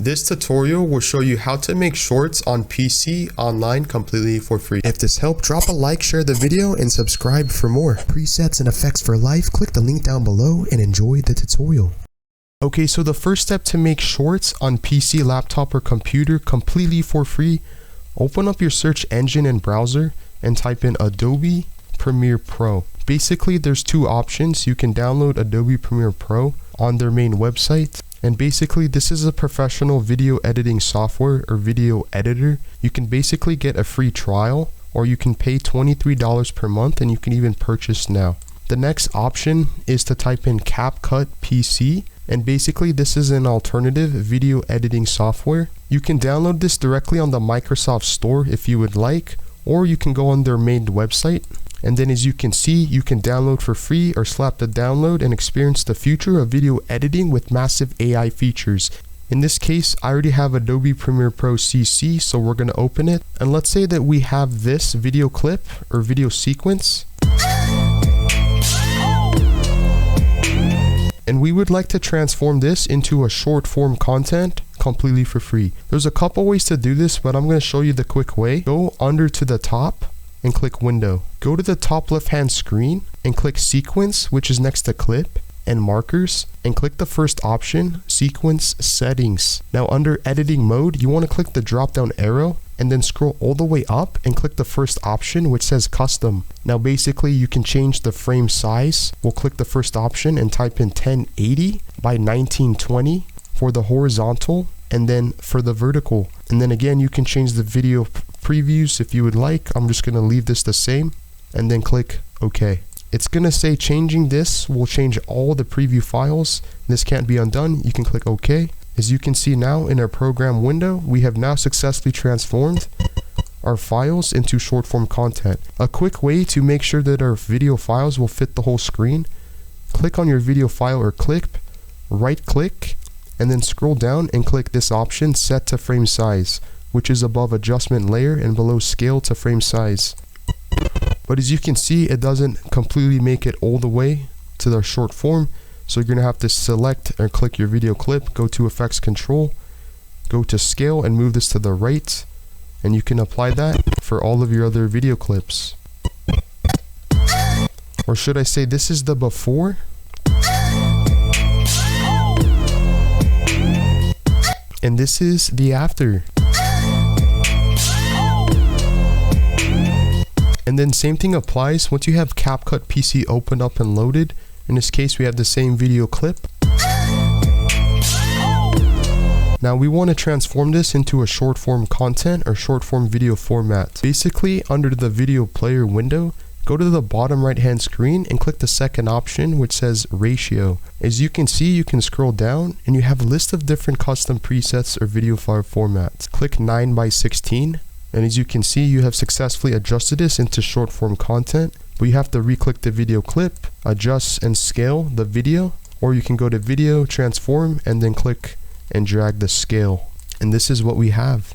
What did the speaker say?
This tutorial will show you how to make shorts on PC online completely for free. If this helped, drop a like, share the video, and subscribe for more. Presets and effects for life, click the link down below and enjoy the tutorial. Okay, so the first step to make shorts on PC, laptop, or computer completely for free, open up your search engine and browser and type in Adobe Premiere Pro. Basically, there's two options. You can download Adobe Premiere Pro on their main website. And basically, this is a professional video editing software or video editor. You can basically get a free trial, or you can pay $23 per month and you can even purchase now. The next option is to type in CapCut PC. And basically, this is an alternative video editing software. You can download this directly on the Microsoft Store if you would like, or you can go on their main website. And then as you can see, you can download for free or slap the download and experience the future of video editing with massive AI features. In this case, I already have Adobe Premiere Pro CC, so we're going to open it. And let's say that we have this video clip or video sequence. And we would like to transform this into a short form content completely for free. There's a couple ways to do this, but I'm going to show you the quick way. Go under to the top and click window. Go to the top left hand screen and click sequence, which is next to clip and markers, and click the first option, sequence settings. Now under editing mode, you want to click the drop down arrow and then scroll all the way up and click the first option which says custom. Now basically you can change the frame size. We'll click the first option and type in 1080 by 1920 for the horizontal, and then for the vertical. And then again, you can change the video previews if you would like. I'm just going to leave this the same and then click OK. It's going to say changing this will change all the preview files. This can't be undone. You can click OK. As you can see now in our program window, we have now successfully transformed our files into short form content. A quick way to make sure that our video files will fit the whole screen: click on your video file or clip, right click, and then scroll down and click this option, set to frame size, which is above adjustment layer and below scale to frame size. But as you can see, it doesn't completely make it all the way to the short form. So you're going to have to select or click your video clip, go to effects control, go to scale and move this to the right. And you can apply that for all of your other video clips. Or should I say, this is the before. And this is the after. And then same thing applies once you have CapCut PC opened up and loaded. In this case, we have the same video clip. Now we want to transform this into a short form content or short form video format. Basically, under the video player window, go to the bottom right hand screen and click the second option which says ratio. As you can see, you can scroll down and you have a list of different custom presets or video file formats. Click 9:16, and as you can see, you have successfully adjusted this into short form content. But you have to re-click the video clip, adjust and scale the video, or you can go to video, transform, and then click and drag the scale. And this is what we have.